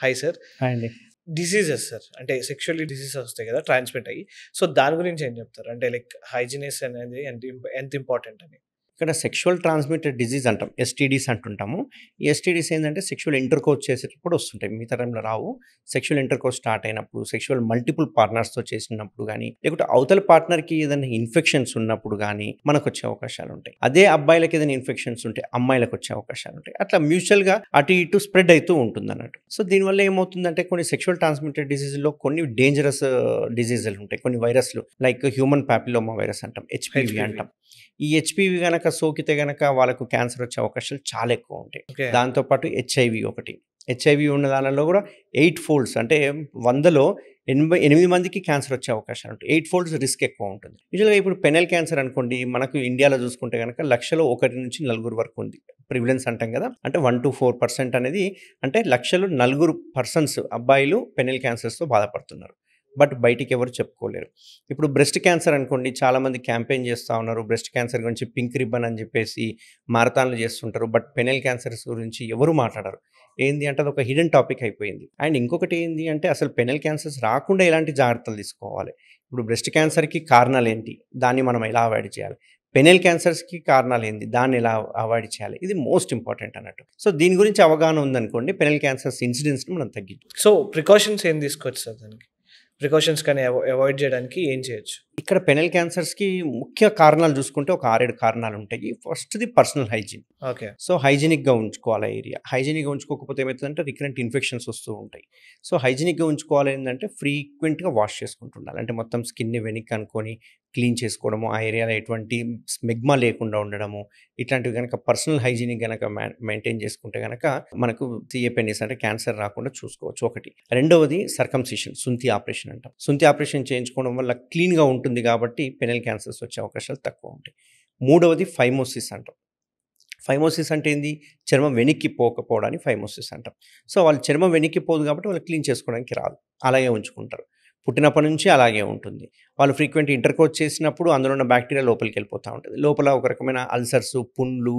Hi sir. Hi అండి. Diseases sir అంటే sexually diseases వస్తాయి కదా ట్రాన్స్మిట్ అయ్యి. సో దాని గురించి ఏం చెప్తారు? అంటే లైక్ హైజీనిస్ అనేది ఎంత ఇంపార్టెంట్ అని? ఇక్కడ సెక్షువల్ ట్రాన్స్మిటెడ్ డిజీజ్ అంటాం. ఎస్టీడీస్ అంటుంటాము. ఈ ఎస్టీడీస్ ఏంటంటే సెక్షువల్ ఇంటర్‌కోర్స్ చేసేటప్పుడు వస్తుంటాయి. మిగతా టైంలో రావు. సెక్షువల్ ఇంటర్‌కోర్స్ స్టార్ట్ అయినప్పుడు, సెక్షువల్ మల్టిపుల్ పార్ట్నర్స్‌తో చేసినప్పుడు గానీ, లేకుంటే అవతల పార్ట్నర్‌కి ఏదైనా ఇన్ఫెక్షన్స్ ఉన్నప్పుడు గానీ, మనకొచ్చే అవకాశాలుంటాయి. అదే అబ్బాయిలకి ఏదైనా ఇన్ఫెక్షన్స్ ఉంటే అమ్మాయిలకొచ్చే అవకాశాలుంటాయి. అట్లా మ్యూచువల్‌గా అటు ఇటు స్ప్రెడ్ అయితూ ఉంటుందన్నట్టు. సో దీనివల్ల ఏమవుతుందంటే కొన్ని సెక్షువల్ ట్రాన్స్మిటెడ్ డిసీజ్‌లో కొన్ని డేంజరస్ డిసీజులుంటాయి. కొన్ని వైరస్‌లు లైక్ హ్యూమన్ పాపిలోమా వైరస్ అంటాం. హెచ్‌పీవీ అంటాం. ఈ హెచ్‌పీవీ గనక సోకితే గనక వాళ్ళకు క్యాన్సర్ వచ్చే అవకాశాలు చాలా ఎక్కువ ఉంటాయి. ఓకే. దాంతో పాటు హెచ్ఐవీ ఒకటి. హెచ్ఐవీ ఉన్న దానిలో కూడా 8 ఫోల్డ్స్ అంటే 100లో 88 మందికి క్యాన్సర్ వచ్చే అవకాశాలు ఉంటాయి. 8 ఫోల్డ్స్ రిస్క్ ఎక్కువ ఉంటుంది. యూజువల్‌గా ఇప్పుడు పెనెల్ క్యాన్సర్ అనుకోండి మనకు ఇండియాలో చూసుకుంటే గనక లక్షలో 1-4 వరకు ఉంది. ప్రివిలెన్స్ అంటాం కదా! అంటే 1-4% అనేది అంటే లక్షలో 4 పర్సన్స్ అబ్బాయిలు పెనెల్ క్యాన్సర్స్‌తో బాధపడుతున్నారు. బట్ బయటికి ఎవరు చెప్పుకోలేరు. ఇప్పుడు బ్రెస్ట్ క్యాన్సర్ అనుకోండి చాలామంది క్యాంపెయిన్ చేస్తా ఉన్నారు. బ్రెస్ట్ క్యాన్సర్ గురించి పింక్ రిబ్బన్ అని చెప్పేసి మారథాన్‌లు చేస్తుంటారు. బట్ పెనెల్ క్యాన్సర్స్ గురించి ఎవరు మాట్లాడరు. ఏంది అంటే అదొక హిడెన్ టాపిక్ అయిపోయింది. అండ్ ఇంకొకటి ఏంది అంటే అసలు పెనెల్ క్యాన్సర్స్ రాకుండా ఎలాంటి జాగ్రత్తలు తీసుకోవాలి? ఇప్పుడు బ్రెస్ట్ క్యాన్సర్‌కి కారణాలేంటి? దాన్ని మనం ఎలా అవాయిడ్ చేయాలి? పెనెల్ క్యాన్సర్స్‌కి కారణాలేంది? దాన్ని ఎలా అవాయిడ్ చేయాలి? ఇది మోస్ట్ ఇంపార్టెంట్ అన్నట్టు. సో దీని గురించి అవగాహన ఉందనుకోండి పెనెల్ క్యాన్సర్స్ ఇన్సిడెన్స్‌ని మనం తగ్గించు. సో ప్రికాషన్స్ ఏం తీసుకోవచ్చు సార్ దానికి? ప్రికాషన్స్ కానీ అవాయిడ్ చేయడానికి ఏం చేయొచ్చు? ఇక్కడ పెనెల్ క్యాన్సర్స్‌కి ముఖ్య కారణాలు చూసుకుంటే ఒక 6, 7 కారణాలుంటాయి. ఫస్ట్‌ది పర్సనల్ హైజీన్. ఓకే. సో హైజీనిక్‌గా ఉంచుకోవాలి ఆ ఏరియా. హైజీనిక్‌గా ఉంచుకోకపోతే ఏమైతుందంటే రికరెంట్ ఇన్ఫెక్షన్స్ వస్తూ ఉంటాయి. సో హైజీనిక్‌గా ఉంచుకోవాలి ఏందంటే ఫ్రీక్వెంట్‌గా వాష్ చేసుకుంటుండాలి. అంటే మొత్తం స్కిన్‌ని వెనక్కి అనుకోని క్లీన్ చేసుకోవడము, ఆ ఏరియాలో ఎటువంటి స్మెగ్మా లేకుండా ఉండడము, ఇట్లాంటివి గనక పర్సనల్ హైజీనిక్ గనక మెయింటైన్ చేసుకుంటే గనక మనకు సిఏపెనిస్ అంటే క్యాన్సర్ రాకుండా చూసుకోవచ్చు ఒకటి. రెండవది సర్కంసిషన్ సుంతి ఆపరేషన్ అంటాం. సుంతి ఆపరేషన్ చేయించుకోవడం వల్ల క్లీన్‌గా ఉంటుంది కాబట్టి పెనెల్ క్యాన్సర్స్ వచ్చే అవకాశాలు తక్కువ ఉంటాయి. మూడవది ఫైమోసిస్ అంటాం. ఫైమోసిస్ అంటే ఏంది? చర్మం వెనక్కి పోకపోవడాన్ని ఫైమోసిస్ అంటాం. సో వాళ్ళు చర్మం వెనక్కి పోదు కాబట్టి వాళ్ళు క్లీన్ చేసుకోవడానికి రాదు. అలాగే ఉంచుకుంటారు. పుట్టినప్పటి నుంచి అలాగే ఉంటుంది. వాళ్ళు ఫ్రీక్వెంట్ ఇంటర్‌కోర్స్ చేసినప్పుడు అందులో ఉన్న బ్యాక్టీరియా లోపలికి వెళ్ళిపోతా ఉంటది. లోపల ఒక రకమైన అల్సర్స్, పుండ్లు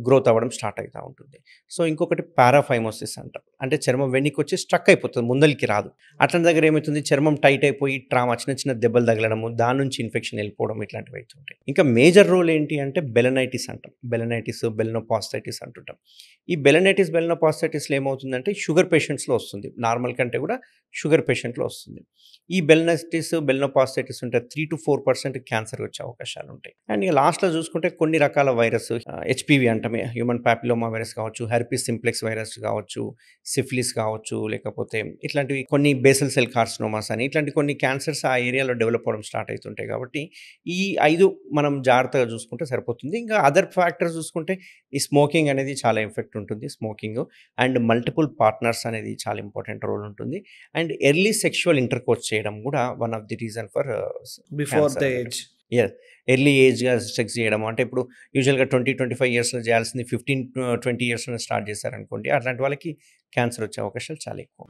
గ్రోత్ అవ్వడం స్టార్ట్ అయితా ఉంటుంది. సో ఇంకొకటి పారాఫైమోసిస్ అంటాం. అంటే చర్మం వెనక్కొచ్చి స్ట్రక్ అయిపోతుంది. ముందలకి రాదు. అట్లాంటి దగ్గర ఏమైతుంది చర్మం టైట్ అయిపోయి చిన్న చిన్న దెబ్బలు తగలడము, దాని నుంచి ఇన్ఫెక్షన్ వెళ్ళిపోవడం ఇట్లాంటివి అవుతుంటాయి. ఇంకా మేజర్ రోల్ ఏంటి అంటే బెలనైటిస్ అంటాం. బెలనైటిస్, బెలనోపాస్టైటిస్ అంటుంటాం. ఈ బెలనైటిస్, బెలనోపాస్టైటిస్‌లో ఏమవుతుందంటే షుగర్ పేషెంట్స్‌లో వస్తుంది. నార్మల్ కంటే కూడా షుగర్ పేషెంట్‌లో వస్తుంది. ఈ బెలనైటిస్, బెలనోపాస్టైటిస్ ఉంటే 3-4% క్యాన్సర్ వచ్చే అవకాశాలు ఉంటాయి. అండ్ ఇక లాస్ట్‌లో చూసుకుంటే కొన్ని రకాల వైరస్ హెచ్‌పీవీ అంటాం. హ్యూమన్ పాపిలోమా వైరస్ కావచ్చు, హెర్పిస్ సింప్లెక్స్ వైరస్ కావచ్చు, సిఫిలిస్ కావచ్చు, లేకపోతే ఇట్లాంటివి కొన్ని బేసల్ సెల్ కార్సినోమాస్ అని ఇట్లాంటి కొన్ని క్యాన్సర్స్ ఆ ఏరియాలో డెవలప్ అవ్వడం స్టార్ట్ అవుతుంటాయి. కాబట్టి ఈ 5 మనం జాగ్రత్తగా చూసుకుంటే సరిపోతుంది. ఇంకా అదర్ ఫ్యాక్టర్స్ చూసుకుంటే ఈ స్మోకింగ్ అనేది చాలా ఎఫెక్ట్ ఉంటుంది. స్మోకింగ్ అండ్ మల్టిపుల్ పార్ట్నర్స్ అనేది చాలా ఇంపార్టెంట్ రోల్ ఉంటుంది. అండ్ ఎర్లీ సెక్షువల్ ఇంటర్‌కోర్స్ చేయడం కూడా one of the reason for before the cancer age. Yes. Early ఏజ్‌గా సెక్స్ చేయడము. అంటే ఇప్పుడు యూజువల్‌గా 25 ఇయర్స్‌లో చేయాల్సింది 15-20 ఇయర్స్‌లోనే స్టార్ట్ చేశారనుకోండి. అట్లాంటి వాళ్ళకి క్యాన్సర్ వచ్చే అవకాశాలు చాలా ఎక్కువ.